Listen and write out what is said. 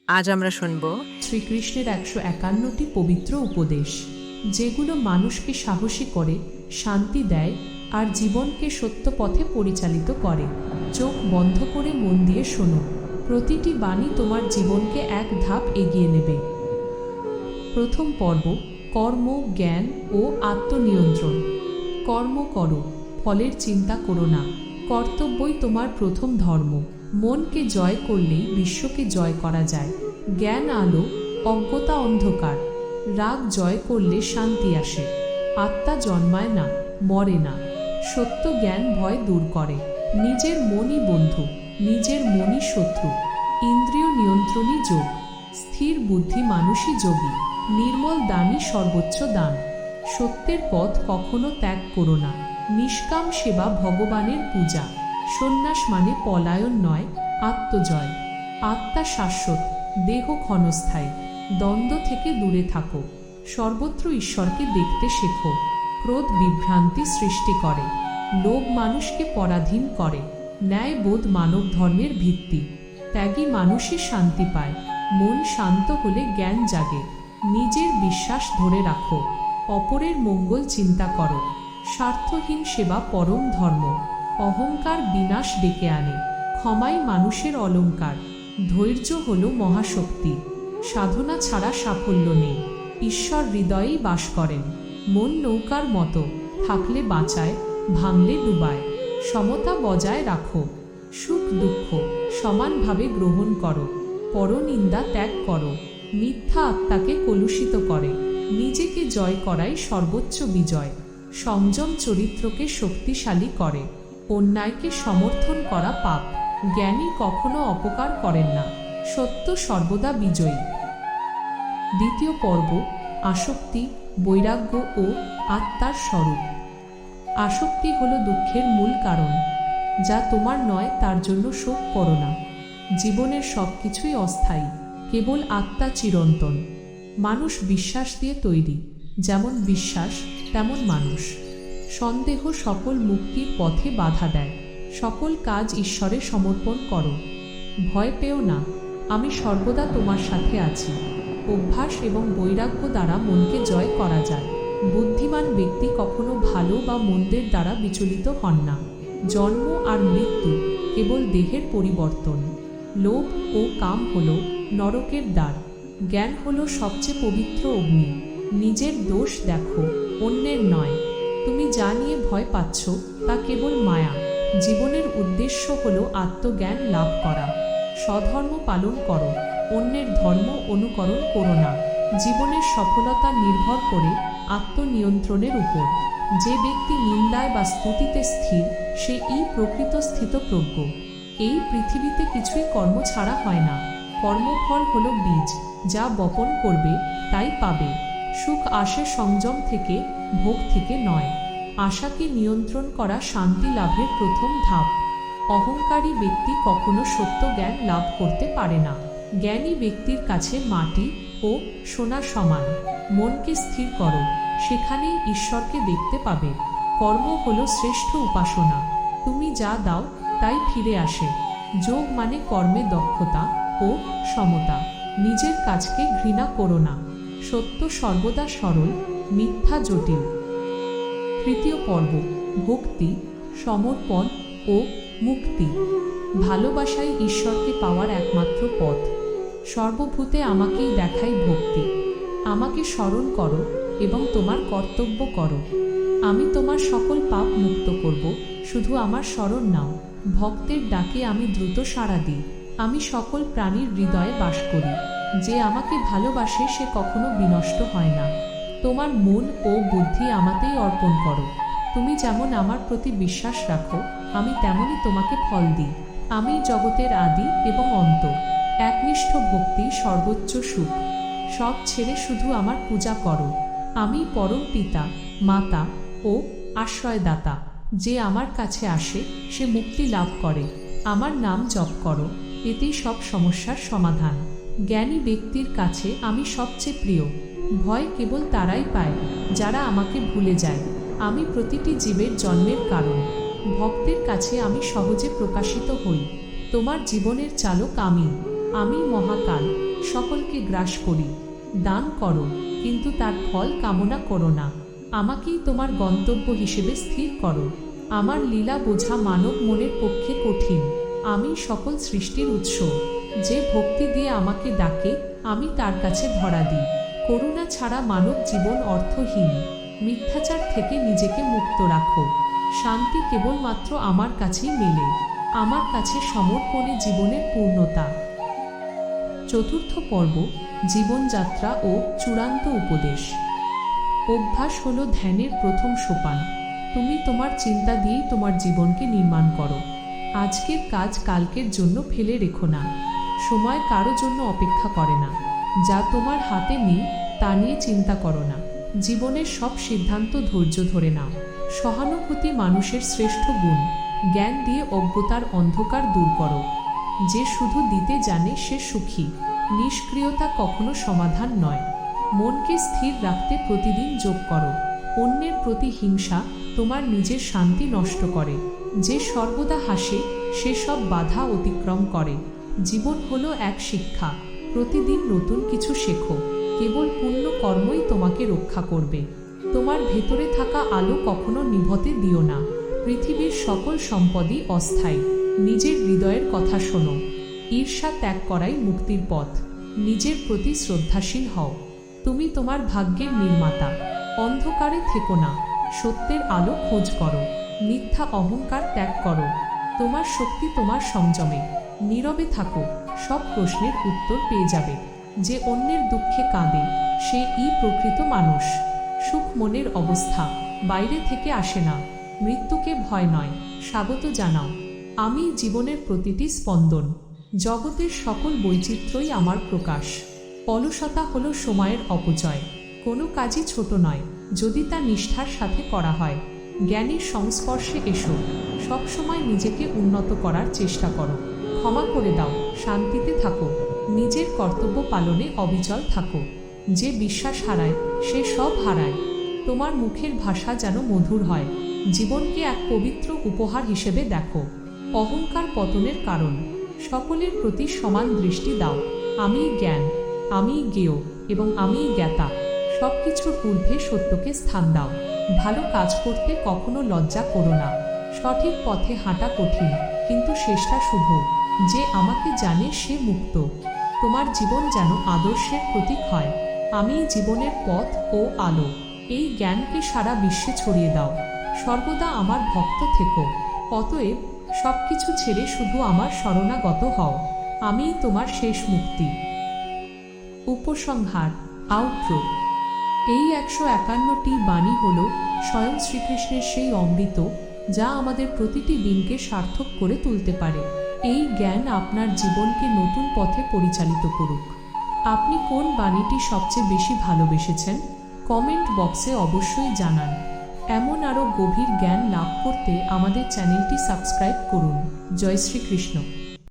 আজ আমরা শুনব শ্রীকৃষ্ণের 151টি পবিত্র উপদেশ, যেগুলো মানুষকে সাহসী করে, শান্তি দেয় আর জীবনকে সত্য পথে পরিচালিত করে। চোখ বন্ধ করে মন দিয়ে শোনো, প্রতিটি বাণী তোমার জীবনকে এক ধাপ এগিয়ে নেবে। প্রথম পর্ব, কর্ম, জ্ঞান ও আত্মনিয়ন্ত্রণ। কর্ম করো, ফলের চিন্তা করো না। কর্তব্যই তোমার প্রথম ধর্ম। মনকে জয় করলেই বিশ্বকে জয় করা যায়। জ্ঞান আলো, অজ্ঞতা অন্ধকার। রাগ জয় করলে শান্তি আসে। আত্মা জন্মায় না, মরে না। সত্য জ্ঞান ভয় দূর করে। নিজের মনই বন্ধু, নিজের মনই শত্রু। ইন্দ্রিয় নিয়ন্ত্রণই যোগ। স্থির বুদ্ধি মানুষই যোগী। নির্মল দানই সর্বোচ্চ দান। সত্যের পথ কখনো ত্যাগ করো না। নিষ্কাম সেবা ভগবানের পূজা। সন্ন্যাস মানে পলায়ন নয়, আত্মজয়। আত্মা শাশ্বত, দেহ ক্ষণস্থায়ী। দ্বন্দ্ব থেকে দূরে থাকো। সর্বত্র ঈশ্বরকে দেখতে শেখো। ক্রোধ বিভ্রান্তি সৃষ্টি করে। লোভ মানুষকে পরাধীন করে। ন্যায়বোধ মানব ধর্মের ভিত্তি। ত্যাগী মানুষই শান্তি পায়। মন শান্ত হলে জ্ঞান জাগে। নিজের বিশ্বাস ধরে রাখো। অপরের মঙ্গল চিন্তা করো। স্বার্থহীন সেবা পরম ধর্ম। অহংকার বিনাশ ডেকে আনে। ক্ষমাই মানুষের অলংকার। ধৈর্য হল মহাশক্তি। সাধনা ছাড়া সাফল্য নেই। ঈশ্বর হৃদয়েই বাস করেন। মন নৌকার মতো, থাকলে বাঁচায়, ভাঙলে ডুবায়। সমতা বজায় রাখো। সুখ দুঃখ সমানভাবে গ্রহণ করো। পরনিন্দা ত্যাগ করো। মিথ্যা আত্মাকে কলুষিত করে। নিজেকে জয় করাই সর্বোচ্চ বিজয়। সংযম চরিত্রকে শক্তিশালী করে। অন্যায়কে সমর্থন করা পাপ। জ্ঞানী কখনো অপকার করেন না। সত্য সর্বদা বিজয়ী। দ্বিতীয় পর্ব, আসক্তি, বৈরাগ্য ও আত্মার স্বরূপ। আসক্তি হল দুঃখের মূল কারণ। যা তোমার নয় তার জন্য শোক করো না। জীবনের সব কিছুই অস্থায়ী, কেবল আত্মা চিরন্তন। মানুষ বিশ্বাস দিয়ে তৈরি, যেমন বিশ্বাস তেমন মানুষ। সন্দেহ সকল মুক্তির পথে বাধা দেয়। সকল কাজ ঈশ্বরে সমর্পণ করো। ভয় পেও না, আমি সর্বদা তোমার সাথে আছি। অভ্যাস এবং বৈরাগ্য দ্বারা মনকে জয় করা যায়। বুদ্ধিমান ব্যক্তি কখনো ভালো বা মন্দের দ্বারা বিচলিত হন না। জন্ম আর মৃত্যু কেবল দেহের পরিবর্তন। লোভ ও কাম হল নরকের দ্বার। জ্ঞান হল সবচেয়ে পবিত্র অগ্নি। নিজের দোষ দেখো, অন্যের নয়। তুমি যা নিয়ে ভয় পাচ্ছ তা কেবল মায়া। জীবনের উদ্দেশ্য হল আত্মজ্ঞান লাভ করা। স্বধর্ম পালন করো, অন্যের ধর্ম অনুকরণ করো না। জীবনের সফলতা নির্ভর করে আত্মনিয়ন্ত্রণের উপর। যে ব্যক্তি নিন্দায় বা স্তুতিতে স্থির, সেই প্রকৃত স্থিতপ্রজ্ঞ। এই পৃথিবীতে কিছুই কর্ম ছাড়া হয় না। কর্মফল হল বীজ, যা বপন করবে তাই পাবে। সুখ আসে সংযম থেকে, ভোগ থেকে নয়। আশাকে নিয়ন্ত্রণ করা শান্তি লাভের প্রথম ধাপ। অহংকারী ব্যক্তি কখনো সত্য জ্ঞান লাভ করতে পারে না। জ্ঞানী ব্যক্তির কাছে মাটি ও সোনা সমান। মনকে স্থির করো, সেখানেই ঈশ্বরকে দেখতে পাবে। কর্ম হল শ্রেষ্ঠ উপাসনা। তুমি যা দাও তাই ফিরে আসে। যোগ মানে কর্মে দক্ষতা ও সমতা। নিজের কাজকে ঘৃণা করো না। সত্য সর্বদা সরল, মিথ্যা জটিল। তৃতীয় পর্ব, ভক্তি, সমর্পণ ও মুক্তি। ভালোবাসাই ঈশ্বরকে পাওয়ার একমাত্র পথ। সর্বভূতে আমাকেই দেখাই ভক্তি। আমাকে স্মরণ করো এবং তোমার কর্তব্য করো। আমি তোমার সকল পাপ মুক্ত করব, শুধু আমার স্মরণ নাও। ভক্তের ডাকে আমি দ্রুত সাড়া দিই। আমি সকল প্রাণীর হৃদয়ে বাস করি। যে আমাকে ভালোবাসে সে কখনো বিনষ্ট হয় না। তোমার মন ও বুদ্ধি আমাতেই অর্পণ করো। তুমি যেমন আমার প্রতি বিশ্বাস রাখো, আমি তেমনই তোমাকে ফল দিই। আমি জগতের আদি এবং অন্ত। একনিষ্ঠ ভক্তি সর্বোচ্চ সুখ। সব ছেড়ে শুধু আমার পূজা করো। আমি পরম পিতা, মাতা ও আশ্রয়দাতা। যে আমার কাছে আসে সে মুক্তি লাভ করে। আমার নাম জপ করো, এতেই সব সমস্যার সমাধান। জ্ঞানী ব্যক্তির কাছে আমি সবচেয়ে প্রিয়। ভয় কেবল তারাই পায় যারা আমাকে ভুলে যায়। আমি প্রতিটি জীবের জন্মের কারণ। ভক্তের কাছে আমি সহজে প্রকাশিত হই। তোমার জীবনের চালক আমি। আমি মহাকাল, সকলকে গ্রাস করি। দান করো, কিন্তু তার ফল কামনা করো না। আমাকেই তোমার গন্তব্য হিসেবে স্থির করো। আমার লীলা বোঝা মানব মনের পক্ষে কঠিন। আমি সকল সৃষ্টির উৎস। যে ভক্তি দিয়ে আমাকে ডাকে, আমি তার কাছে ধরা দিই। করুণা ছাড়া মানব জীবন অর্থহীন। মিথ্যাচার থেকে নিজেকে মুক্ত রাখো। শান্তি কেবলমাত্র আমার কাছেই মেলে। আমার কাছে সমর্পণে জীবনের পূর্ণতা। চতুর্থ পর্ব, জীবনযাত্রা ও চূড়ান্ত উপদেশ। অভ্যাস হলো ধ্যানের প্রথম সোপান। তুমি তোমার চিন্তা দিয়েই তোমার জীবনকে নির্মাণ করো। আজকের কাজ কালকের জন্য ফেলে রেখো না। সময় কারো জন্য অপেক্ষা করে না। যা তোমার হাতে নেই তা নিয়ে চিন্তা করো না। জীবনের সব সিদ্ধান্ত ধৈর্য ধরে নাও। সহানুভূতি মানুষের শ্রেষ্ঠ গুণ। জ্ঞান দিয়ে অজ্ঞতার অন্ধকার দূর করো। যে শুধু দিতে জানে সে সুখী। নিষ্ক্রিয়তা কখনো সমাধান নয়। মনকে স্থির রাখতে প্রতিদিন যোগ করো। অন্যের প্রতি হিংসা তোমার নিজের শান্তি নষ্ট করে। যে সর্বদা হাসে সে সব বাধা অতিক্রম করে। জীবন হলো এক শিক্ষা। প্রতিদিন নতুন কিছু শেখো। কেবল পুণ্য কর্মই তোমাকে রক্ষা করবে। তোমার ভেতরে থাকা আলো কখনো নিভতে দিও না। পৃথিবীর সকল সম্পদই অস্থায়ী। নিজের হৃদয়ের কথা শোনো। ঈর্ষা ত্যাগ করাই মুক্তির পথ। নিজের প্রতি শ্রদ্ধাশীল হও। তুমি তোমার ভাগ্যের নির্মাতা। অন্ধকারে থেকো না। সত্যের আলো খোঁজ করো। মিথ্যা অহংকার ত্যাগ করো। তোমার শক্তি তোমার সংযমে। নীরবে থাকো, সব প্রশ্নের উত্তর পেয়ে যাবে। যে অন্যের দুঃখে কাঁদে সেই প্রকৃত মানুষ। সুখ মনের অবস্থা, বাইরে থেকে আসে না। মৃত্যুকে ভয় নয়, স্বাগত জানাও। আমি জীবনের প্রতিটি স্পন্দন। জগতের সকল বৈচিত্র্যই আমার প্রকাশ। অলসতা হলো সময়ের অপচয়। কোনো কাজই ছোট নয় যদি তা নিষ্ঠার সাথে করা হয়। জ্ঞানীর সংস্পর্শে এসো। সবসময় নিজেকে উন্নত করার চেষ্টা করো। ক্ষমা করে দাও, শান্তিতে থাকো। নিজের কর্তব্য পালনে অবিচল থাকো। যে বিশ্বাস হারায় সে সব হারায়। তোমার মুখের ভাষা যেন মধুর হয়। জীবনকে এক পবিত্র উপহার হিসেবে দেখো। অহংকার পতনের কারণ। সকলের প্রতি সমান দৃষ্টি দাও। আমিই জ্ঞান, আমিই জ্ঞেয় এবং আমিই জ্ঞাতা। সব কিছুর ঊর্ধ্বে সত্যকে স্থান দাও। ভালো কাজ করতে কখনো লজ্জা করো না। সঠিক পথে হাঁটা কঠিন, কিন্তু শেষটা শুভ। যে আমাকে জানে সে মুক্ত। তোমার জীবন যেন আদর্শের প্রতীক হয়। আমিই জীবনের পথ ও আলো। এই জ্ঞানকে সারা বিশ্বে ছড়িয়ে দাও। সর্বদা আমার ভক্ত থেকো। অতএব সব কিছু ছেড়ে শুধু আমার শরণাগত হও। আমিই তোমার শেষ মুক্তি। উপসংহার, আউটরো। এই 151টি বাণী হল স্বয়ং শ্রীকৃষ্ণের সেই অমৃত যা আমাদের প্রতিটি দিনকে সার্থক করে তুলতে পারে। এই জ্ঞান আপনার জীবনকে নতুন পথে পরিচালিত করুক। আপনি কোন বাণীটি সবচেয়ে বেশি ভালোবেসেছেন কমেন্ট বক্সে অবশ্যই জানান। এমন আরও গভীর জ্ঞান লাভ করতে আমাদের চ্যানেলটি সাবস্ক্রাইব করুন। জয় শ্রীকৃষ্ণ।